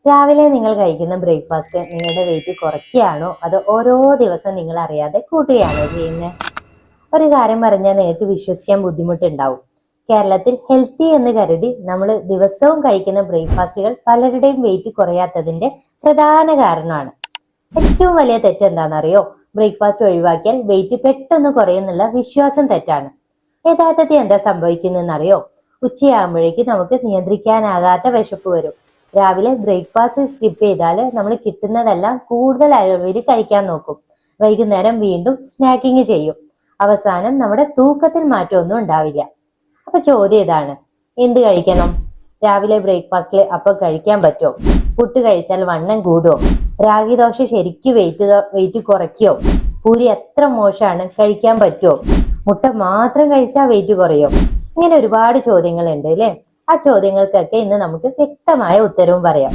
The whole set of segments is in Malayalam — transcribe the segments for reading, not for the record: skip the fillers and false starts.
രാവിലെ നിങ്ങൾ കഴിക്കുന്ന ബ്രേക്ക്ഫാസ്റ്റ് നിങ്ങളുടെ വെയിറ്റ് കുറയ്ക്കുകയാണോ അതോ ഓരോ ദിവസം നിങ്ങൾ അറിയാതെ കൂട്ടുകയാണോ ചെയ്യുന്നത്? ഒരു കാര്യം പറഞ്ഞാൽ നിങ്ങൾക്ക് വിശ്വസിക്കാൻ ബുദ്ധിമുട്ടുണ്ടാവും. കേരളത്തിൽ ഹെൽത്തി എന്ന് കരുതി നമ്മൾ ദിവസവും കഴിക്കുന്ന ബ്രേക്ക്ഫാസ്റ്റുകൾ പലരുടെയും വെയിറ്റ് കുറയാത്തതിന്റെ പ്രധാന കാരണമാണ്. ഏറ്റവും വലിയ തെറ്റ് എന്താണെന്നറിയോ? ബ്രേക്ക്ഫാസ്റ്റ് ഒഴിവാക്കിയാൽ വെയിറ്റ് പെട്ടെന്ന് കുറയുന്നുള്ള വിശ്വാസം തെറ്റാണ്. യഥാർത്ഥത്തിൽ എന്താ സംഭവിക്കുന്നതെന്നറിയോ? ഉച്ചയാകുമ്പോഴേക്ക് നമുക്ക് നിയന്ത്രിക്കാനാകാത്ത വിശപ്പ് വരും. രാവിലെ ബ്രേക്ക്ഫാസ്റ്റ് സ്കിപ്പ് ചെയ്താൽ നമ്മൾ കിട്ടുന്നതെല്ലാം കൂടുതൽ അളവിൽ കഴിക്കാൻ നോക്കും. വൈകുന്നേരം വീണ്ടും സ്നാക്കിങ് ചെയ്യും. അവസാനം നമ്മുടെ തൂക്കത്തിൽ മാറ്റമൊന്നും ഉണ്ടാവില്ല. അപ്പൊ ചോദ്യം ഇതാണ്, എന്ത് കഴിക്കണം? രാവിലെ ബ്രേക്ക്ഫാസ്റ്റിൽ അപ്പം കഴിക്കാൻ പറ്റുമോ? പുട്ട് കഴിച്ചാൽ വണ്ണം കൂടുമോ? രാഗി ദോശ ശരിക്കും വെയിറ്റ് കുറയ്ക്കോ? പൂരി എത്ര മോശമാണ്, കഴിക്കാൻ പറ്റുമോ? മുട്ട മാത്രം കഴിച്ചാൽ വെയിറ്റ് കുറയോ? ഇങ്ങനെ ഒരുപാട് ചോദ്യങ്ങളുണ്ട് അല്ലേ? ആ ചോദ്യങ്ങൾക്കൊക്കെ ഇന്ന് നമുക്ക് വ്യക്തമായ ഉത്തരവും പറയാം.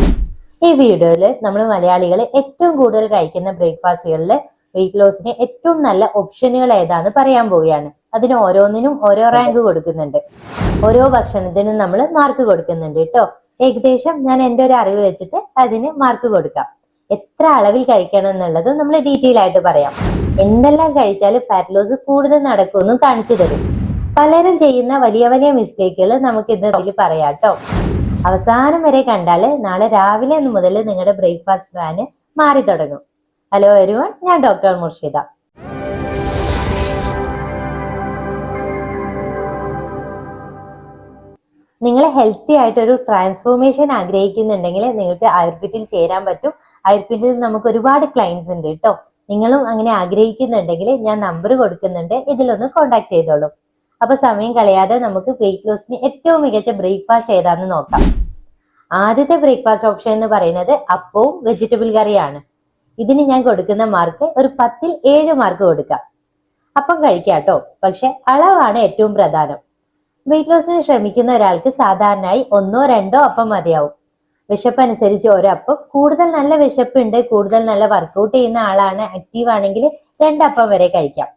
ഈ വീഡിയോയില് നമ്മൾ മലയാളികൾ ഏറ്റവും കൂടുതൽ കഴിക്കുന്ന ബ്രേക്ക്ഫാസ്റ്റുകളിൽ വെയിറ്റ് ലോസിന് ഏറ്റവും നല്ല ഓപ്ഷനുകൾ ഏതാന്ന് പറയാൻ പോവുകയാണ്. അതിന് ഓരോന്നിനും ഓരോ റാങ്ക് കൊടുക്കുന്നുണ്ട്. ഓരോ ഭക്ഷണത്തിനും നമ്മൾ മാർക്ക് കൊടുക്കുന്നുണ്ട് കേട്ടോ. ഏകദേശം ഞാൻ എൻ്റെ ഒരു അറിവ് വെച്ചിട്ട് അതിന് മാർക്ക് കൊടുക്കാം. എത്ര അളവിൽ കഴിക്കണം എന്നുള്ളത് നമ്മൾ ഡീറ്റെയിൽ ആയിട്ട് പറയാം. എന്തെല്ലാം കഴിച്ചാൽ ഫാറ്റ് ലോസ് കൂടുതൽ നടക്കുമെന്നും കാണിച്ചു തരും. പലരും ചെയ്യുന്ന വലിയ വലിയ മിസ്റ്റേക്കുകൾ നമുക്ക് ഇന്ന് ഇതിൽ പറയാം കേട്ടോ. അവസാനം വരെ കണ്ടാല് നാളെ രാവിലെ മുതൽ നിങ്ങളുടെ ബ്രേക്ക്ഫാസ്റ്റ് പ്ലാന് മാറി തുടങ്ങും. ഹലോ എവരിവൺ, ഞാൻ ഡോക്ടർ മുർഷിദ. നിങ്ങൾ ഹെൽത്തി ആയിട്ടൊരു ട്രാൻസ്ഫോർമേഷൻ ആഗ്രഹിക്കുന്നുണ്ടെങ്കിൽ നിങ്ങൾക്ക് ആയുർവേദിൽ ചേരാൻ പറ്റും. ആയുർവേദിൽ നമുക്ക് ഒരുപാട് ക്ലയൻസ് ഉണ്ട് കേട്ടോ. നിങ്ങളും അങ്ങനെ ആഗ്രഹിക്കുന്നുണ്ടെങ്കിൽ ഞാൻ നമ്പർ കൊടുക്കുന്നുണ്ട്, ഇതിലൊന്ന് കോണ്ടാക്ട് ചെയ്തോളൂ. അപ്പൊ സമയം കളയാതെ നമുക്ക് വെയിറ്റ് ലോസിന് ഏറ്റവും മികച്ച ബ്രേക്ക്ഫാസ്റ്റ് ഏതാന്ന് നോക്കാം. ആദ്യത്തെ ബ്രേക്ക്ഫാസ്റ്റ് ഓപ്ഷൻ എന്ന് പറയുന്നത് അപ്പവും വെജിറ്റബിൾ കറിയാണ്. ഇതിന് ഞാൻ കൊടുക്കുന്ന മാർക്ക് ഒരു 10ൽ 7 മാർക്ക് കൊടുക്കാം. അപ്പം കഴിക്കാട്ടോ, പക്ഷെ അളവാണ് ഏറ്റവും പ്രധാനം. വെയിറ്റ് ലോസിന് ശ്രമിക്കുന്ന ഒരാൾക്ക് സാധാരണയായി 1ഓ 2ഓ അപ്പം മതിയാവും. വിശപ്പ് അനുസരിച്ച് ഒരപ്പം, കൂടുതൽ നല്ല വിശപ്പുണ്ട്, കൂടുതൽ നല്ല വർക്കൗട്ട് ചെയ്യുന്ന ആളാണ്, ആക്റ്റീവ് ആണെങ്കിൽ 2 അപ്പം വരെ കഴിക്കാം.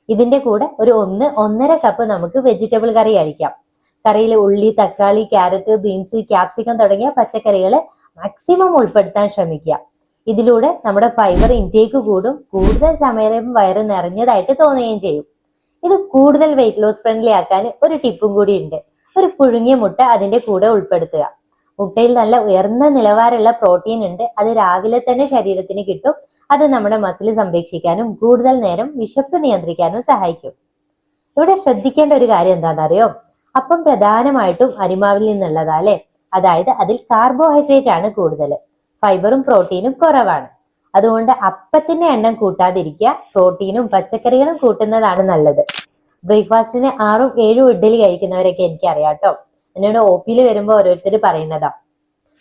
ഇതിന്റെ കൂടെ ഒരു 1-1.5 കപ്പ് നമുക്ക് വെജിറ്റബിൾ കറി കഴിക്കാം. കറിയിൽ ഉള്ളി, തക്കാളി, ക്യാരറ്റ്, ബീൻസ്, ക്യാപ്സിക്കം തുടങ്ങിയ പച്ചക്കറികൾ മാക്സിമം ഉൾപ്പെടുത്താൻ ശ്രമിക്കുക. ഇതിലൂടെ നമ്മുടെ ഫൈബർ ഇൻടേക്ക് കൂടും, കൂടുതൽ സമയം വയറ് നിറഞ്ഞതായിട്ട് തോന്നുകയും ചെയ്യും. ഇത് കൂടുതൽ വെയിറ്റ് ലോസ് ഫ്രണ്ട്ലി ആക്കാൻ ഒരു ടിപ്പും കൂടി ഉണ്ട്. ഒരു പുഴുങ്ങിയ മുട്ട അതിന്റെ കൂടെ ഉൾപ്പെടുത്തുക. മുട്ടയിൽ നല്ല ഉയർന്ന നിലവാരമുള്ള പ്രോട്ടീൻ ഉണ്ട്. അത് രാവിലെ തന്നെ ശരീരത്തിന് കിട്ടും. അത് നമ്മുടെ മസിൽ സംരക്ഷിക്കാനും കൂടുതൽ നേരം വിശപ്പ് നിയന്ത്രിക്കാനും സഹായിക്കും. ഇവിടെ ശ്രദ്ധിക്കേണ്ട ഒരു കാര്യം എന്താണെന്നറിയോ? അപ്പം പ്രധാനമായിട്ടും അരിമാവിൽ നിന്നുള്ളതാ അല്ലെ. അതായത് അതിൽ കാർബോഹൈഡ്രേറ്റ് ആണ് കൂടുതൽ, ഫൈബറും പ്രോട്ടീനും കുറവാണ്. അതുകൊണ്ട് അപ്പത്തിന്റെ എണ്ണം കൂട്ടാതിരിക്കുക, പ്രോട്ടീനും പച്ചക്കറികളും കൂട്ടുന്നതാണ് നല്ലത്. ബ്രേക്ക്ഫാസ്റ്റിന് 6ഉം 7ഉം ഇഡ്ഡലി കഴിക്കുന്നവരൊക്കെ എനിക്കറിയാം കേട്ടോ. എന്നോട് OPയിൽ വരുമ്പോൾ ഓരോരുത്തർ പറയുന്നതാ.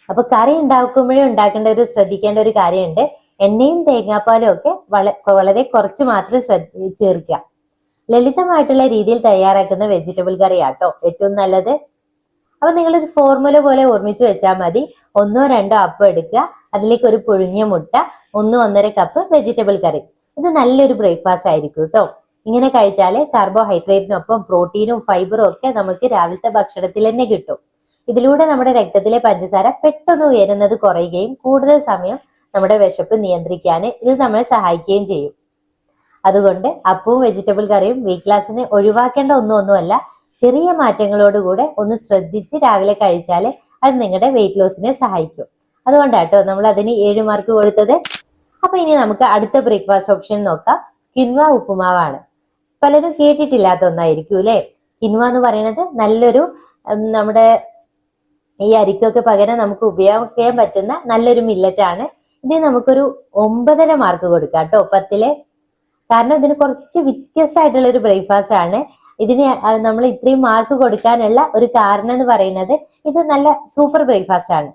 അപ്പൊ കറി ഉണ്ടാക്കേണ്ട ശ്രദ്ധിക്കേണ്ട ഒരു കാര്യമുണ്ട്. എണ്ണയും തേങ്ങാപ്പാലും ഒക്കെ വളരെ കുറച്ച് മാത്രം ചേർക്കുക. ലളിതമായിട്ടുള്ള രീതിയിൽ തയ്യാറാക്കുന്ന വെജിറ്റബിൾ കറി ആട്ടോ ഏറ്റവും നല്ലത്. അപ്പൊ നിങ്ങളൊരു ഫോർമുല പോലെ ഓർമ്മിച്ച് വെച്ചാൽ മതി. 1ഓ 2ഓ അപ്പം എടുക്കുക, അതിലേക്ക് ഒരു പുഴുങ്ങിയ മുട്ട, 1-1.5 കപ്പ് വെജിറ്റബിൾ കറി. ഇത് നല്ലൊരു ബ്രേക്ക്ഫാസ്റ്റ് ആയിരിക്കും കേട്ടോ. ഇങ്ങനെ കഴിച്ചാല് കാർബോഹൈഡ്രേറ്റിനൊപ്പം പ്രോട്ടീനും ഫൈബറും ഒക്കെ നമുക്ക് രാവിലത്തെ ഭക്ഷണത്തിൽ തന്നെ കിട്ടും. ഇതിലൂടെ നമ്മുടെ രക്തത്തിലെ പഞ്ചസാര പെട്ടെന്ന് ഉയരുന്നത് കുറയുകയും കൂടുതൽ സമയം നമ്മുടെ വിശപ്പ് നിയന്ത്രിക്കാൻ ഇത് നമ്മളെ സഹായിക്കുകയും ചെയ്യും. അതുകൊണ്ട് അപ്പവും വെജിറ്റബിൾ കറിയും വെയിറ്റ് ലോസിന് ഒഴിവാക്കേണ്ട ഒന്നുമല്ല. ചെറിയ മാറ്റങ്ങളോടുകൂടെ ഒന്ന് ശ്രദ്ധിച്ച് രാവിലെ കഴിച്ചാൽ അത് നിങ്ങളുടെ വെയിറ്റ് ലോസിനെ സഹായിക്കും. അതുകൊണ്ടാട്ടോ നമ്മൾ അതിന് 7 മാർക്ക് കൊടുത്തത്. അപ്പൊ ഇനി നമുക്ക് അടുത്ത ബ്രേക്ക്ഫാസ്റ്റ് ഓപ്ഷൻ നോക്കാം. കിൻവ ഉപ്പുമാവാണ്. പലരും കേട്ടിട്ടില്ലാത്ത ഒന്നായിരിക്കും അല്ലെ. കിൻവ എന്ന് പറയുന്നത് നല്ലൊരു നമ്മുടെ ഈ അരിക്കൊക്കെ പകരം നമുക്ക് ഉപയോഗിക്കാൻ പറ്റുന്ന നല്ലൊരു മില്ലറ്റ് ആണ്. ഇതിന് നമുക്കൊരു 9.5 മാർക്ക് കൊടുക്കാം കേട്ടോ 10ല്. കാരണം ഇതിന് കുറച്ച് വ്യത്യസ്തമായിട്ടുള്ള ഒരു ബ്രേക്ക്ഫാസ്റ്റ് ആണ്. ഇതിന് നമ്മൾ ഇത്രയും മാർക്ക് കൊടുക്കാനുള്ള ഒരു കാരണം എന്ന് പറയുന്നത് ഇത് നല്ല സൂപ്പർ ബ്രേക്ക്ഫാസ്റ്റ് ആണ്.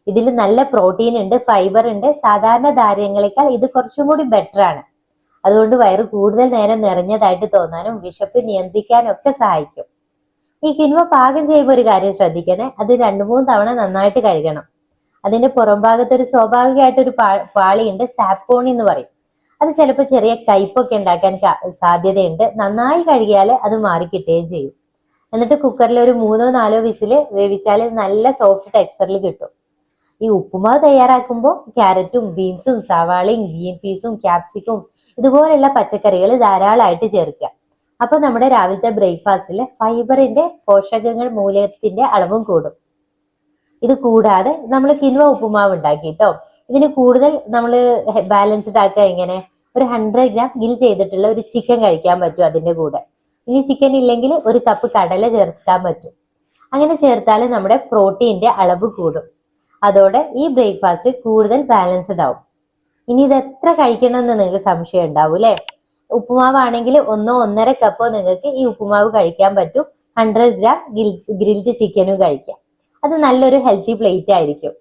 ഇതിൽ നല്ല പ്രോട്ടീൻ ഉണ്ട്, ഫൈബർ ഉണ്ട്. സാധാരണ ധാന്യങ്ങളെക്കാൾ ഇത് കുറച്ചും കൂടി ബെറ്റർ ആണ്. അതുകൊണ്ട് വയറ് കൂടുതൽ നേരം നിറഞ്ഞതായിട്ട് തോന്നാനും വിശപ്പ് നിയന്ത്രിക്കാനും ഒക്കെ സഹായിക്കും. ഈ കിൻവ പാകം ചെയ്യുമ്പോൾ ഒരു കാര്യം ശ്രദ്ധിക്കണേ, അത് 2-3 തവണ നന്നായിട്ട് കഴുകണം. അതിന്റെ പുറം ഭാഗത്ത് ഒരു സ്വാഭാവികമായിട്ടൊരു പാളിയുണ്ട്, സാപ്പോണി എന്ന് പറയും. അത് ചിലപ്പോൾ ചെറിയ കയ്പൊക്കെ ഉണ്ടാക്കാൻ സാധ്യതയുണ്ട്. നന്നായി കഴുകിയാൽ അത് മാറിക്കിട്ടുകയും ചെയ്യും. എന്നിട്ട് കുക്കറിൽ ഒരു 3-4 വിസില് വേവിച്ചാൽ നല്ല സോഫ്റ്റ് ടെക്സ്ചറിൽ കിട്ടും. ഈ ഉപ്പുമാവ് തയ്യാറാക്കുമ്പോൾ ക്യാരറ്റും ബീൻസും സവാളയും ഗ്രീൻ പീസും ക്യാപ്സിക്കും ഇതുപോലുള്ള പച്ചക്കറികൾ ധാരാളമായിട്ട് ചേർക്കുക. അപ്പൊ നമ്മുടെ രാവിലത്തെ ബ്രേക്ക്ഫാസ്റ്റിലെ ഫൈബറിന്റെ പോഷകങ്ങൾ മൂല്യത്തിന്റെ അളവും കൂടും. ഇത് കൂടാതെ നമ്മൾ കിൻവ ഉപ്പുമാവ് ഉണ്ടാക്കിട്ടോ, ഇതിന് കൂടുതൽ നമ്മൾ ബാലൻസ്ഡ് ആക്കുക എങ്ങനെ, ഒരു 100 ഗ്രാം ഗിൽ ചെയ്തിട്ടുള്ള ഒരു ചിക്കൻ കഴിക്കാൻ പറ്റും അതിന്റെ കൂടെ. ഇനി ചിക്കൻ ഇല്ലെങ്കിൽ ഒരു കപ്പ് കടല ചേർക്കാൻ പറ്റും. അങ്ങനെ ചേർത്താൽ നമ്മുടെ പ്രോട്ടീന്റെ അളവ് കൂടും. അതോടെ ഈ ബ്രേക്ക്ഫാസ്റ്റ് കൂടുതൽ ബാലൻസ്ഡ് ആവും. ഇനി ഇത് എത്ര കഴിക്കണമെന്ന് നിങ്ങൾക്ക് സംശയം ഉണ്ടാവും അല്ലെ. ഉപ്പുമാവാണെങ്കിൽ 1-1.5 കപ്പോ നിങ്ങൾക്ക് ഈ ഉപ്പുമാവ് കഴിക്കാൻ പറ്റും. 100 ഗ്രാം ഗ്രിൽഡ് ചിക്കനും കഴിക്കാം. അത് നല്ലൊരു ഹെൽത്തി പ്ലേറ്റ് ആയിരിക്കും.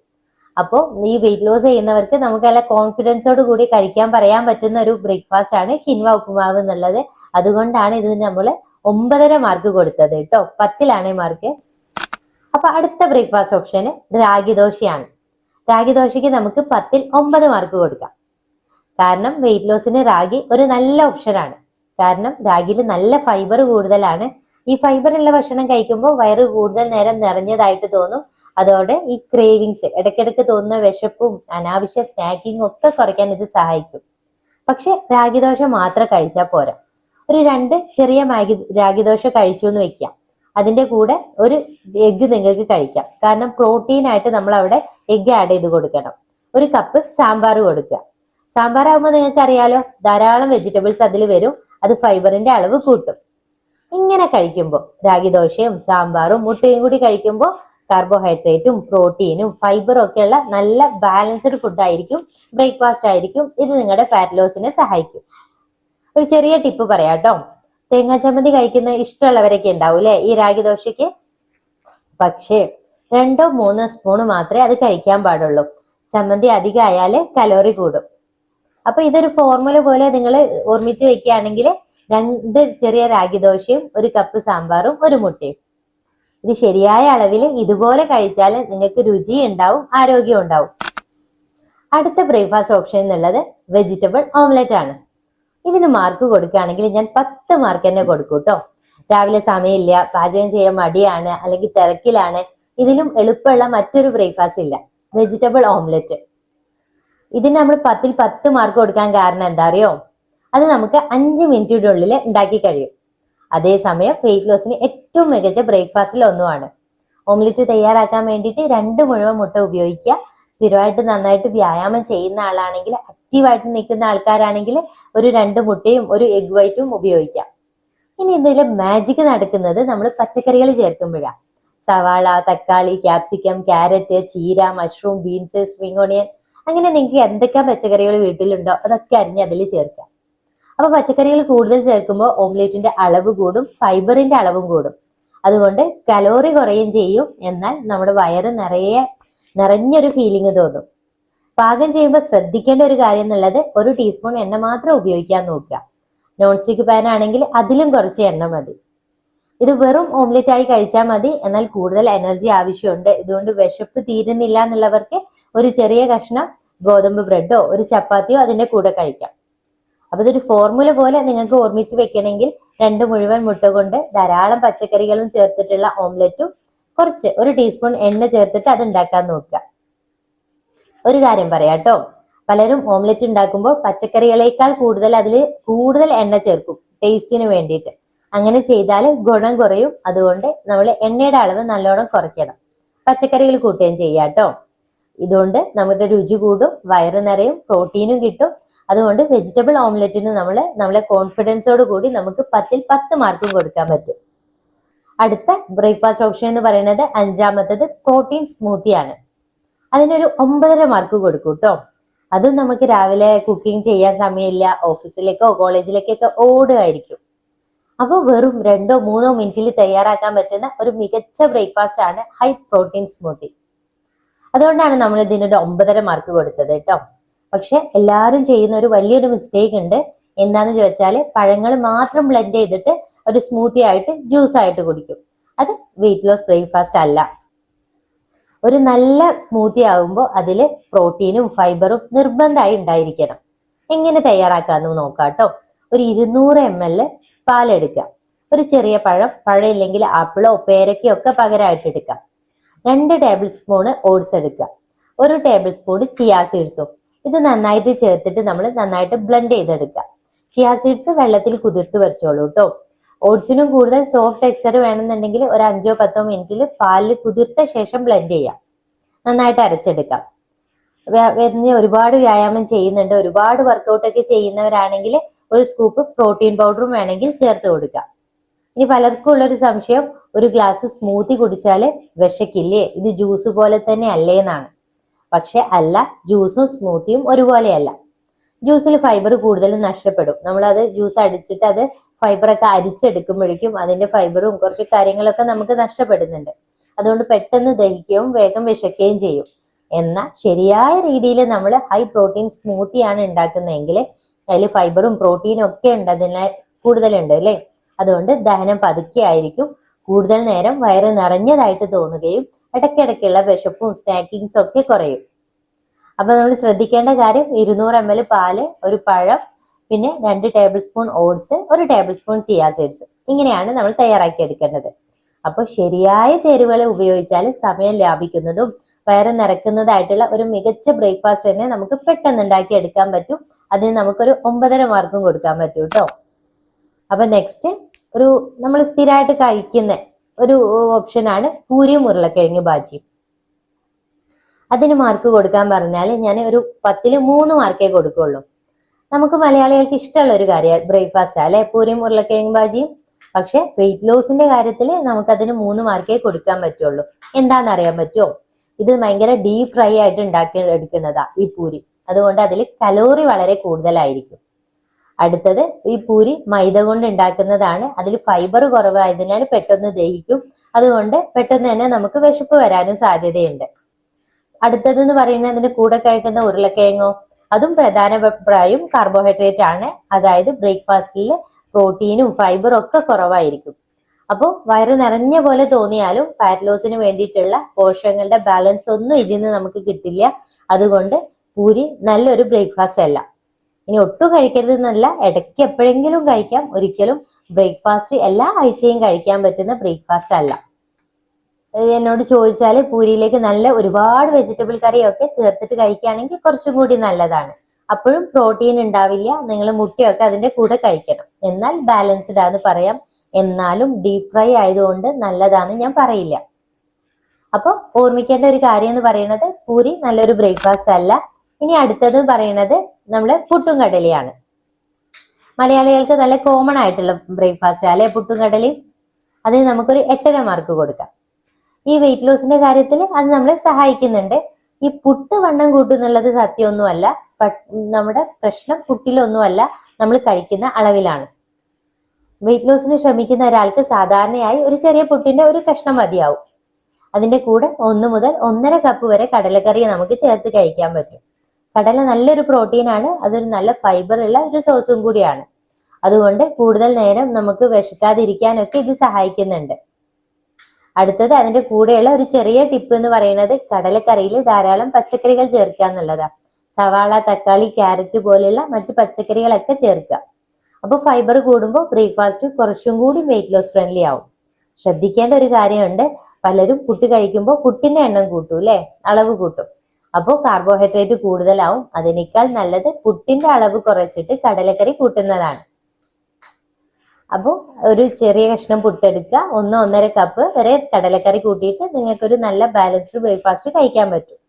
അപ്പോൾ ഈ വെയിറ്റ് ലോസ് ചെയ്യുന്നവർക്ക് നമുക്ക് നല്ല കോൺഫിഡൻസോട് കൂടി കഴിക്കാൻ പറയാൻ പറ്റുന്ന ഒരു ബ്രേക്ക്ഫാസ്റ്റ് ആണ് കിൻവ ഉപ്പുമാവ് എന്നുള്ളത്. അതുകൊണ്ടാണ് ഇതിന് നമ്മൾ 9.5 മാർക്ക് കൊടുത്തത് കേട്ടോ, 10ലാണ് മാർക്ക്. അപ്പൊ അടുത്ത ബ്രേക്ക്ഫാസ്റ്റ് ഓപ്ഷന് രാഗി ദോശയാണ്. രാഗി ദോശയ്ക്ക് നമുക്ക് 10ൽ 9 മാർക്ക് കൊടുക്കാം. കാരണം വെയിറ്റ് ലോസിന് രാഗി ഒരു നല്ല ഓപ്ഷനാണ്. കാരണം രാഗിയിൽ നല്ല ഫൈബർ കൂടുതലാണ്. ഈ ഫൈബർ ഉള്ള ഭക്ഷണം കഴിക്കുമ്പോൾ വയറ് കൂടുതൽ നേരം നിറഞ്ഞതായിട്ട് തോന്നും. അതോടെ ഈ ക്രേവിങ്സ്, ഇടയ്ക്കിടയ്ക്ക് തോന്നുന്ന വിശപ്പും അനാവശ്യ സ്നാക്കിങ്ങും ഒക്കെ കുറയ്ക്കാൻ ഇത് സഹായിക്കും. പക്ഷെ രാഗിദോശ മാത്രം കഴിച്ചാൽ പോരാ. ഒരു 2 ചെറിയ രാഗിദോശ കഴിച്ചു എന്ന് വെക്കാം. അതിന്റെ കൂടെ ഒരു എഗ്ഗ് നിങ്ങൾക്ക് കഴിക്കാം. കാരണം പ്രോട്ടീൻ ആയിട്ട് നമ്മൾ അവിടെ എഗ്ഗ് ആഡ് ചെയ്ത് കൊടുക്കണം. ഒരു കപ്പ് സാമ്പാർ കൊടുക്കുക. സാമ്പാർ ആകുമ്പോൾ നിങ്ങൾക്ക് അറിയാലോ, ധാരാളം വെജിറ്റബിൾസ് അതിൽ വരും. അത് ഫൈബറിന്റെ അളവ് കൂട്ടും. ഇങ്ങനെ കഴിക്കുമ്പോൾ രാഗിദോശയും സാമ്പാറും മുട്ടയും കൂടി കഴിക്കുമ്പോൾ കാർബോഹൈഡ്രേറ്റും പ്രോട്ടീനും ഫൈബറും ഒക്കെയുള്ള നല്ല ബാലൻസ്ഡ് ഫുഡ് ആയിരിക്കും, ബ്രേക്ക്ഫാസ്റ്റ് ആയിരിക്കും. ഇത് നിങ്ങളുടെ ഫാറ്റ് ലോസിനെ സഹായിക്കും. ഒരു ചെറിയ ടിപ്പ് പറയാട്ടോ. തേങ്ങാ ചമ്മന്തി കഴിക്കുന്ന ഇഷ്ടമുള്ളവരൊക്കെ ഉണ്ടാവും അല്ലെ ഈ രാഗി ദോശയ്ക്ക്. പക്ഷേ 2-3 സ്പൂൺ മാത്രമേ അത് കഴിക്കാൻ പാടുള്ളൂ. ചമ്മന്തി അധികം ആയാല് കലോറി കൂടും. അപ്പൊ ഇതൊരു ഫോർമുല പോലെ നിങ്ങൾ ഓർമ്മിച്ച് വെക്കുകയാണെങ്കിൽ 2 ചെറിയ രാഗി ദോശയും 1 കപ്പ് സാമ്പാറും 1 മുട്ടയും, ഇത് ശരിയായ അളവിൽ ഇതുപോലെ കഴിച്ചാൽ നിങ്ങൾക്ക് രുചി ഉണ്ടാവും, ആരോഗ്യം ഉണ്ടാവും. അടുത്ത ബ്രേക്ക്ഫാസ്റ്റ് ഓപ്ഷൻ എന്നുള്ളത് വെജിറ്റബിൾ ഓംലെറ്റ് ആണ്. ഇതിന് മാർക്ക് കൊടുക്കുകയാണെങ്കിൽ ഞാൻ 10 മാർക്ക് തന്നെ കൊടുക്കും കേട്ടോ. രാവിലെ സമയമില്ല, പാചകം ചെയ്യാൻ മടിയാണ്, അല്ലെങ്കിൽ തിരക്കിലാണ്, ഇതിലും എളുപ്പമുള്ള മറ്റൊരു ബ്രേക്ക്ഫാസ്റ്റ് ഇല്ല, വെജിറ്റബിൾ ഓംലെറ്റ്. ഇതിന് നമ്മൾ 10ൽ 10 മാർക്ക് കൊടുക്കാൻ കാരണം എന്താ അറിയോ, അത് നമുക്ക് 5 മിനിറ്റിനുള്ളിൽ ഉണ്ടാക്കി കഴിയും. അതേസമയം വെയിറ്റ് ലോസിന് ഏറ്റവും മികച്ച ബ്രേക്ക്ഫാസ്റ്റിൽ ഒന്നുമാണ്. ഓംലെറ്റ് തയ്യാറാക്കാൻ വേണ്ടിയിട്ട് 2 മുഴുവൻ മുട്ട ഉപയോഗിക്കുക. സ്ഥിരമായിട്ട് നന്നായിട്ട് വ്യായാമം ചെയ്യുന്ന ആളാണെങ്കിൽ, ആക്റ്റീവായിട്ട് നിൽക്കുന്ന ആൾക്കാരാണെങ്കിൽ ഒരു 2 മുട്ടയും 1 എഗ് വൈറ്റും ഉപയോഗിക്കാം. ഇനി ഇതിലെ മാജിക് നടക്കുന്നത് നമ്മൾ പച്ചക്കറികൾ ചേർക്കുമ്പോഴാണ്. സവാള, തക്കാളി, ക്യാപ്സിക്കം, ക്യാരറ്റ്, ചീര, മഷ്റൂം, ബീൻസ്, സ്പ്രിംഗ് ഓണിയൻ, അങ്ങനെ നിങ്ങൾക്ക് എന്തൊക്കെ പച്ചക്കറികൾ വീട്ടിലുണ്ടോ അതൊക്കെ അരിഞ്ഞ് അതിൽ ചേർക്കാം. അപ്പൊ പച്ചക്കറികൾ കൂടുതൽ ചേർക്കുമ്പോൾ ഓംലെറ്റിന്റെ അളവ് കൂടും, ഫൈബറിന്റെ അളവും കൂടും. അതുകൊണ്ട് കലോറി കുറയും ചെയ്യും, എന്നാൽ നമ്മുടെ വയറ് നിറഞ്ഞൊരു ഫീലിംഗ് തോന്നും. പാകം ചെയ്യുമ്പോൾ ശ്രദ്ധിക്കേണ്ട ഒരു കാര്യം എന്നുള്ളത് 1 ടീസ്പൂൺ എണ്ണ മാത്രം ഉപയോഗിക്കാൻ നോക്കുക. നോൺ സ്റ്റിക്ക് പാൻ ആണെങ്കിൽ അതിലും കുറച്ച് എണ്ണ മതി. ഇത് വെറും ഓംലെറ്റ് ആയി കഴിച്ചാൽ മതി, എന്നാൽ കൂടുതൽ എനർജി ആവശ്യമുണ്ട്. ഇതുകൊണ്ട് വിശപ്പ് തീരുന്നില്ല എന്നുള്ളവർക്ക് ഒരു ചെറിയ കഷ്ണം ഗോതമ്പ് ബ്രെഡോ 1 ചപ്പാത്തിയോ അതിന്റെ കൂടെ കഴിക്കാം. അപ്പൊ ഇതൊരു ഫോർമുല പോലെ നിങ്ങൾക്ക് ഓർമ്മിച്ച് വെക്കണമെങ്കിൽ 2 മുഴുവൻ മുട്ട കൊണ്ട് ധാരാളം പച്ചക്കറികളും ചേർത്തിട്ടുള്ള ഓംലെറ്റും കുറച്ച് 1 ടീസ്പൂൺ എണ്ണ ചേർത്തിട്ട് അത് ഉണ്ടാക്കാൻ നോക്കുക. ഒരു കാര്യം പറയാട്ടോ, പലരും ഓംലെറ്റ് ഉണ്ടാക്കുമ്പോൾ പച്ചക്കറികളേക്കാൾ കൂടുതൽ എണ്ണ ചേർക്കും ടേസ്റ്റിന് വേണ്ടിയിട്ട്. അങ്ങനെ ചെയ്താൽ ഗുണം കുറയും. അതുകൊണ്ട് നമ്മൾ എണ്ണയുടെ അളവ് നല്ലോണം കുറയ്ക്കണം, പച്ചക്കറികൾ കൂട്ടുകയും ചെയ്യാട്ടോ. ഇതുകൊണ്ട് നമ്മുടെ രുചി കൂടും, വയറ് നിറയും, പ്രോട്ടീനും കിട്ടും. അതുകൊണ്ട് വെജിറ്റബിൾ ഓംലെറ്റിന് നമ്മളെ കോൺഫിഡൻസോട് കൂടി നമുക്ക് 10ൽ 10 മാർക്കും കൊടുക്കാൻ പറ്റും. അടുത്ത ബ്രേക്ക്ഫാസ്റ്റ് ഓപ്ഷൻ എന്ന് പറയുന്നത് 5ാമത്തത് പ്രോട്ടീൻ സ്മൂത്തി ആണ്. അതിനൊരു 9.5 മാർക്ക് കൊടുക്കും കേട്ടോ. അതും നമുക്ക് രാവിലെ കുക്കിംഗ് ചെയ്യാൻ സമയമില്ല, ഓഫീസിലേക്കോ കോളേജിലേക്കൊക്കെ ഓടുകയായിരിക്കും. അപ്പോൾ വെറും 2-3 മിനിറ്റിൽ തയ്യാറാക്കാൻ പറ്റുന്ന ഒരു മികച്ച ബ്രേക്ക്ഫാസ്റ്റ് ആണ് ഹൈ പ്രോട്ടീൻ സ്മൂത്തി. അതുകൊണ്ടാണ് നമ്മൾ ഇതിനൊരു 9.5 മാർക്ക് കൊടുത്തത് കേട്ടോ. പക്ഷെ എല്ലാവരും ചെയ്യുന്ന ഒരു വലിയൊരു മിസ്റ്റേക്ക് ഉണ്ട്. എന്താന്ന് ചോദിച്ചാൽ പഴങ്ങൾ മാത്രം ബ്ലെൻഡ് ചെയ്തിട്ട് ഒരു സ്മൂത്തി ആയിട്ട് ജ്യൂസ് ആയിട്ട് കുടിക്കും. അത് വെയിറ്റ് ലോസ് ബ്രേക്ക്ഫാസ്റ്റ് അല്ല. ഒരു നല്ല സ്മൂത്തി ആകുമ്പോൾ അതിൽ പ്രോട്ടീനും ഫൈബറും നിർബന്ധമായി ഉണ്ടായിരിക്കണം. എങ്ങനെ തയ്യാറാക്കാന്ന് നോക്കാം കേട്ടോ. ഒരു 200 ml പാലെടുക്കുക. ഒരു ചെറിയ പഴം ഇല്ലെങ്കിൽ ആപ്പിളോ പേരക്കയോ ഒക്കെ പകരമായിട്ട് എടുക്കാം. 2 ടേബിൾ സ്പൂണ് ഓട്സ് എടുക്കുക. 1 ടേബിൾ സ്പൂൺ ചിയാ സീഡ്സും. ഇത് നന്നായിട്ട് ചേർത്തിട്ട് നമ്മൾ നന്നായിട്ട് ബ്ലെൻഡ് ചെയ്തെടുക്കുക. ചിയാ സീഡ്സ് വെള്ളത്തിൽ കുതിർത്ത് വെച്ചോളൂ കേട്ടോ. ഓട്സിനും കൂടുതൽ സോഫ്റ്റ് ടെക്സ്ചർ വേണമെന്നുണ്ടെങ്കിൽ ഒരു 5-10 മിനിറ്റിൽ പാലിൽ കുതിർത്ത ശേഷം ബ്ലെൻഡ് ചെയ്യാം. നന്നായിട്ട് അരച്ചെടുക്കാം. ഒരുപാട് വ്യായാമം ചെയ്യുന്നുണ്ട്, ഒരുപാട് വർക്കൗട്ട് ഒക്കെ ചെയ്യുന്നവരാണെങ്കിൽ ഒരു സ്കൂപ്പ് പ്രോട്ടീൻ പൗഡറും വേണമെങ്കിൽ ചേർത്ത് കൊടുക്കാം. ഇനി പലർക്കും ഉള്ളൊരു സംശയം, ഒരു ഗ്ലാസ് സ്മൂത്തി കുടിച്ചാല് വിശക്കില്ലേ, ഇത് ജ്യൂസ് പോലെ തന്നെ അല്ലേ എന്നാണ്. പക്ഷെ അല്ല, ജ്യൂസും സ്മൂത്തിയും ഒരുപോലെയല്ല. ജ്യൂസിൽ ഫൈബർ കൂടുതലും നഷ്ടപ്പെടും. നമ്മളത് ജ്യൂസ് അടിച്ചിട്ട് അത് ഫൈബറൊക്കെ അരിച്ചെടുക്കുമ്പോഴേക്കും അതിന്റെ ഫൈബറും കുറച്ച് കാര്യങ്ങളൊക്കെ നമുക്ക് നഷ്ടപ്പെടുന്നുണ്ട്. അതുകൊണ്ട് പെട്ടെന്ന് ദഹിക്കുകയും വേഗം വിശക്കുകയും ചെയ്യും. എന്നാൽ ശരിയായ രീതിയിൽ നമ്മൾ ഹൈ പ്രോട്ടീൻ സ്മൂത്തിയാണ് ഉണ്ടാക്കുന്നതെങ്കിൽ അതിൽ ഫൈബറും പ്രോട്ടീനും ഒക്കെ ഉണ്ട്, അതിനെ കൂടുതലുണ്ട് അല്ലേ. അതുകൊണ്ട് ദഹനം പതുക്കെ ആയിരിക്കും. കൂടുതൽ നേരം വയറ് നിറഞ്ഞതായിട്ട് തോന്നുകയും ഇടയ്ക്കിടയ്ക്കുള്ള വിശപ്പും സ്നാക്കിങ്സും ഒക്കെ കുറയും. അപ്പൊ നമ്മൾ ശ്രദ്ധിക്കേണ്ട കാര്യം, 200 ml പാല്, ഒരു പഴം, പിന്നെ 2 table spoon oats, 1 table spoon chia seeds. ഇങ്ങനെയാണ് നമ്മൾ തയ്യാറാക്കി എടുക്കേണ്ടത്. അപ്പൊ ശരിയായ ചേരുവകൾ ഉപയോഗിച്ചാൽ സമയം ലാഭിക്കുന്നതും വയറ് നിറക്കുന്നതായിട്ടുള്ള ഒരു മികച്ച ബ്രേക്ക്ഫാസ്റ്റ് തന്നെ നമുക്ക് പെട്ടെന്ന് ഉണ്ടാക്കി എടുക്കാൻ പറ്റും. അതിന് നമുക്കൊരു 9.5 മാർക്കും കൊടുക്കാൻ പറ്റും കേട്ടോ. അപ്പൊ നെക്സ്റ്റ് നമ്മൾ സ്ഥിരമായിട്ട് കഴിക്കുന്ന ഒരു ഓപ്ഷനാണ് പൂരിയും ഉരുളക്കിഴങ്ങ് ബാജിയും. അതിന് മാർക്ക് കൊടുക്കാൻ പറഞ്ഞാൽ ഞാൻ ഒരു 10ൽ 3 മാർക്കേ കൊടുക്കുള്ളൂ. നമുക്ക് മലയാളികൾക്ക് ഇഷ്ടമുള്ള ഒരു കാര്യം ബ്രേക്ക്ഫാസ്റ്റ് അല്ലെ പൂരിയും ഉരുളക്കിഴങ്ങ് ബാജിയും. പക്ഷെ വെയിറ്റ് ലോസിന്റെ കാര്യത്തിൽ നമുക്കതിന് 3 മാർക്കേ കൊടുക്കാൻ പറ്റുള്ളൂ. എന്താണെന്നറിയാൻ പറ്റുമോ? ഇത് ഭയങ്കര ഡീപ് ഫ്രൈ ആയിട്ട് ഉണ്ടാക്കി എടുക്കുന്നതാ ഈ പൂരി. അതുകൊണ്ട് അതിൽ കലോറി വളരെ കൂടുതലായിരിക്കും. അടുത്തത്, ഈ പൂരി മൈദ കൊണ്ട് ഉണ്ടാക്കുന്നതാണ്. അതിൽ ഫൈബർ കുറവായതിനാൽ പെട്ടെന്ന് ദഹിക്കും. അതുകൊണ്ട് പെട്ടെന്ന് തന്നെ നമുക്ക് വിശപ്പ് വരാനും സാധ്യതയുണ്ട്. അടുത്തതെന്ന് പറയുന്നത് അതിന്റെ കൂടെ കഴിക്കുന്ന ഉരുളക്കിഴങ്ങോ, അതും പ്രധാനമായും കാർബോഹൈഡ്രേറ്റ് ആണ്. അതായത് ബ്രേക്ക്ഫാസ്റ്റിൽ പ്രോട്ടീനും ഫൈബറും ഒക്കെ കുറവായിരിക്കും. അപ്പോൾ വയറ് നിറഞ്ഞ പോലെ തോന്നിയാലും ഫാറ്റ് ലോസിന് വേണ്ടിയിട്ടുള്ള പോഷകങ്ങളുടെ ബാലൻസ് ഒന്നും ഇതിന് നമുക്ക് കിട്ടില്ല. അതുകൊണ്ട് പൂരി നല്ലൊരു ബ്രേക്ക്ഫാസ്റ്റ് അല്ല. ഇനി ഒട്ടും കഴിക്കരുത് എന്നല്ല, ഇടയ്ക്ക് എപ്പോഴെങ്കിലും കഴിക്കാം. ഒരിക്കലും ബ്രേക്ക്ഫാസ്റ്റ് എല്ലാ ആഴ്ചയും കഴിക്കാൻ പറ്റുന്ന ബ്രേക്ക്ഫാസ്റ്റ് അല്ല. എന്നോട് ചോദിച്ചാൽ പൂരിയിലേക്ക് നല്ല ഒരുപാട് വെജിറ്റബിൾ കറിയൊക്കെ ചേർത്തിട്ട് കഴിക്കുകയാണെങ്കിൽ കുറച്ചും കൂടി നല്ലതാണ്. അപ്പോഴും പ്രോട്ടീൻ ഉണ്ടാവില്ല. നിങ്ങൾ മുട്ടയൊക്കെ അതിന്റെ കൂടെ കഴിക്കണം. എന്നാൽ ബാലൻസ്ഡ് ആണെന്ന് പറയാം. എന്നാലും ഡീപ് ഫ്രൈ ആയതുകൊണ്ട് നല്ലതാന്ന് ഞാൻ പറയില്ല. അപ്പൊ ഓർമ്മിക്കേണ്ട ഒരു കാര്യം എന്ന് പറയുന്നത് പൂരി നല്ലൊരു ബ്രേക്ക്ഫാസ്റ്റ് അല്ല. ഇനി അടുത്തത് പറയുന്നത് നമ്മള് പുട്ടും കടലയാണ്. മലയാളികൾക്ക് നല്ല കോമൺ ആയിട്ടുള്ള ബ്രേക്ക്ഫാസ്റ്റ് അല്ലെ പുട്ടും കടലയും. അതിന് നമുക്കൊരു 8.5 മാർക്ക് കൊടുക്കാം. ഈ വെയിറ്റ് ലോസിന്റെ കാര്യത്തിൽ അത് നമ്മളെ സഹായിക്കുന്നുണ്ട്. ഈ പുട്ട് വണ്ണം കൂട്ടുന്നുള്ളത് സത്യമൊന്നുമല്ല. നമ്മുടെ പ്രശ്നം പുട്ടിലൊന്നുമല്ല, നമ്മൾ കഴിക്കുന്ന അളവിലാണ്. വെയിറ്റ് ലോസിന് ശ്രമിക്കുന്ന ഒരാൾക്ക് സാധാരണയായി ഒരു ചെറിയ പുട്ടിന്റെ ഒരു കഷ്ണം മതിയാവും. അതിന്റെ കൂടെ 1 മുതൽ 1.5 കപ്പ് വരെ കടലക്കറി നമുക്ക് ചേർത്ത് കഴിക്കാൻ പറ്റും. കടല നല്ലൊരു പ്രോട്ടീൻ ആണ്. അതൊരു നല്ല ഫൈബർ ഉള്ള ഒരു സോഴ്സും കൂടിയാണ്. അതുകൊണ്ട് കൂടുതൽ നേരം നമുക്ക് വിശക്കാതിരിക്കാനൊക്കെ ഇത് സഹായിക്കുന്നുണ്ട്. അടുത്തത്, അതിന്റെ കൂടെയുള്ള ഒരു ചെറിയ ടിപ്പ് എന്ന് പറയുന്നത് കടലക്കറിയിൽ ധാരാളം പച്ചക്കറികൾ ചേർക്കുക എന്നുള്ളതാ. സവാള, തക്കാളി, ക്യാരറ്റ് പോലെയുള്ള മറ്റു പച്ചക്കറികളൊക്കെ ചേർക്കുക. അപ്പൊ ഫൈബർ കൂടുമ്പോൾ ബ്രേക്ക്ഫാസ്റ്റ് കുറച്ചും കൂടി വെയിറ്റ് ലോസ് ഫ്രണ്ട്ലി ആവും. ശ്രദ്ധിക്കേണ്ട ഒരു കാര്യമുണ്ട്, പലരും പുട്ട് കഴിക്കുമ്പോൾ പുട്ടിന്റെ എണ്ണം കൂട്ടും അല്ലെ, അളവ് കൂട്ടും. അപ്പോൾ കാർബോഹൈഡ്രേറ്റ് കൂടുതലാവും. അതിനേക്കാൾ നല്ലത് പുട്ടിന്റെ അളവ് കുറച്ചിട്ട് കടലക്കറി കൂട്ടുന്നതാണ്. അപ്പോൾ ഒരു ചെറിയ കഷ്ണം പുട്ടെടുക്കുക, 1-1.5 കപ്പ് വരെ കടലക്കറി കൂട്ടിയിട്ട് നിങ്ങൾക്കൊരു നല്ല ബാലൻസ്ഡ് ബ്രേക്ക്ഫാസ്റ്റ് കഴിക്കാൻ പറ്റും.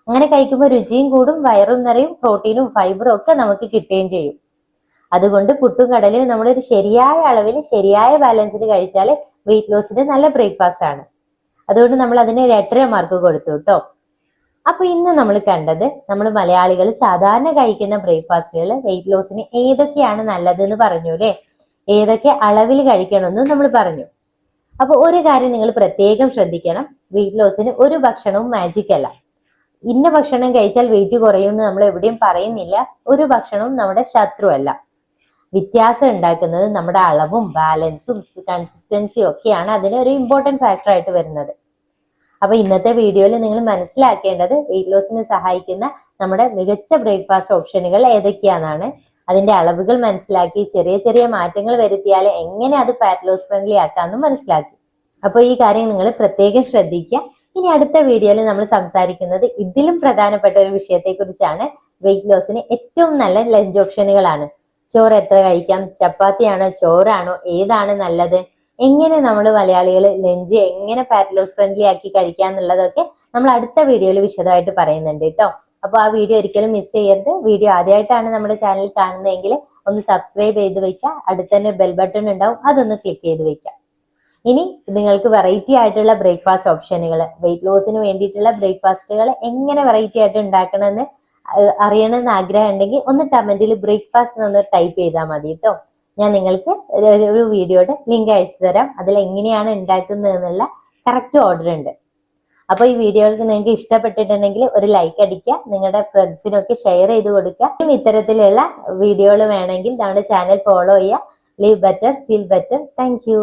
അങ്ങനെ കഴിക്കുമ്പോൾ രുചിയും കൂടും, വയറും നിറയും, പ്രോട്ടീനും ഫൈബറും ഒക്കെ നമുക്ക് കിട്ടുകയും ചെയ്യും. അതുകൊണ്ട് പുട്ടും കടലയും നമ്മളൊരു ശരിയായ അളവിൽ ശരിയായ ബാലൻസിൽ കഴിച്ചാൽ വെയിറ്റ് ലോസിന് നല്ല ബ്രേക്ക്ഫാസ്റ്റ് ആണ്. അതുകൊണ്ട് നമ്മൾ അതിന് 8.5 മാർക്ക് കൊടുത്തു കേട്ടോ. അപ്പൊ ഇന്ന് നമ്മൾ കണ്ടത് നമ്മൾ മലയാളികൾ സാധാരണ കഴിക്കുന്ന ബ്രേക്ക്ഫാസ്റ്റുകൾ വെയിറ്റ് ലോസിന് ഏതൊക്കെയാണ് നല്ലതെന്ന് പറഞ്ഞു അല്ലെ, ഏതൊക്കെ അളവിൽ കഴിക്കണമെന്ന് നമ്മൾ പറഞ്ഞു. അപ്പൊ ഒരു കാര്യം നിങ്ങൾ പ്രത്യേകം ശ്രദ്ധിക്കണം, വെയിറ്റ് ലോസിന് ഒരു ഭക്ഷണവും മാജിക് അല്ല. ഇന്ന ഭക്ഷണം കഴിച്ചാൽ വെയിറ്റ് കുറയുമെന്ന് നമ്മൾ എവിടെയും പറയുന്നില്ല. ഒരു ഭക്ഷണവും നമ്മുടെ ശത്രുവല്ല. വ്യത്യാസം ഉണ്ടാക്കുന്നത് നമ്മുടെ അളവും ബാലൻസും കൺസിസ്റ്റൻസിയും ഒക്കെയാണ് അതിന് ഒരു ഇമ്പോർട്ടന്റ് ഫാക്ടർ ആയിട്ട് വരുന്നത്. അപ്പൊ ഇന്നത്തെ വീഡിയോയിൽ നിങ്ങൾ മനസ്സിലാക്കേണ്ടത് വെയിറ്റ് ലോസിന് സഹായിക്കുന്ന നമ്മുടെ മികച്ച ബ്രേക്ക്ഫാസ്റ്റ് ഓപ്ഷനുകൾ ഏതൊക്കെയാണെന്നാണ്. അതിന്റെ അളവുകൾ മനസ്സിലാക്കി ചെറിയ ചെറിയ മാറ്റങ്ങൾ വരുത്തിയാൽ എങ്ങനെ അത് ഫാറ്റ് ലോസ് ഫ്രണ്ട്ലി ആക്കാമെന്നും മനസ്സിലാക്കി. അപ്പോൾ ഈ കാര്യം നിങ്ങൾ പ്രത്യേകം ശ്രദ്ധിക്കുക. ഇനി അടുത്ത വീഡിയോയിൽ നമ്മൾ സംസാരിക്കുന്നത് ഇതിലും പ്രധാനപ്പെട്ട ഒരു വിഷയത്തെ കുറിച്ചാണ്. വെയിറ്റ് ലോസിന് ഏറ്റവും നല്ല ലഞ്ച് ഓപ്ഷനുകളാണ്. ചോറ് എത്ര കഴിക്കാം, ചപ്പാത്തിയാണോ ചോറാണോ, ഏതാണ് നല്ലത്, എങ്ങനെ നമ്മൾ മലയാളികൾ ലഞ്ച് എങ്ങനെ ഫാറ്റ് ലോസ് ഫ്രണ്ട്ലി ആക്കി കഴിക്കാം എന്നുള്ളതൊക്കെ നമ്മൾ അടുത്ത വീഡിയോയിൽ വിശദമായിട്ട് പറയുന്നുണ്ട് കേട്ടോ. അപ്പൊ ആ വീഡിയോ ഒരിക്കലും മിസ് ചെയ്യരുത്. വീഡിയോ ആദ്യമായിട്ടാണ് നമ്മുടെ ചാനൽ കാണുന്നതെങ്കിൽ ഒന്ന് സബ്സ്ക്രൈബ് ചെയ്ത് വെക്കുക. അടുത്ത് തന്നെ ബെൽ ബട്ടൺ ഉണ്ടാവും, അതൊന്ന് ക്ലിക്ക് ചെയ്ത് വെക്കുക. ഇനി നിങ്ങൾക്ക് വെറൈറ്റി ആയിട്ടുള്ള ബ്രേക്ക്ഫാസ്റ്റ് ഓപ്ഷനുകൾ, വെയിറ്റ് ലോസിന് വേണ്ടിയിട്ടുള്ള ബ്രേക്ക്ഫാസ്റ്റുകൾ എങ്ങനെ വെറൈറ്റി ആയിട്ട് ഉണ്ടാക്കണമെന്ന് അറിയണമെന്ന് ആഗ്രഹം ഉണ്ടെങ്കിൽ ഒന്ന് കമന്റിൽ ബ്രേക്ക്ഫാസ്റ്റ് ഒന്ന് ടൈപ്പ് ചെയ്താൽ മതി കേട്ടോ. ഞാൻ നിങ്ങൾക്ക് ഒരു വീഡിയോയുടെ ലിങ്ക് അയച്ചു തരാം. അതിൽ എങ്ങനെയാണ് ഉണ്ടാക്കുന്നത് എന്നുള്ള കറക്റ്റ് ഓർഡർ ഉണ്ട്. അപ്പൊ ഈ വീഡിയോകൾക്ക് നിങ്ങൾക്ക് ഇഷ്ടപ്പെട്ടിട്ടുണ്ടെങ്കിൽ ഒരു ലൈക്ക് അടിക്കുക, നിങ്ങളുടെ ഫ്രണ്ട്സിനൊക്കെ ഷെയർ ചെയ്ത് കൊടുക്കുക. ഇത്തരത്തിലുള്ള വീഡിയോകൾ വേണമെങ്കിൽ നമ്മുടെ ചാനൽ ഫോളോ ചെയ്യുക. Live better, feel better. Thank you.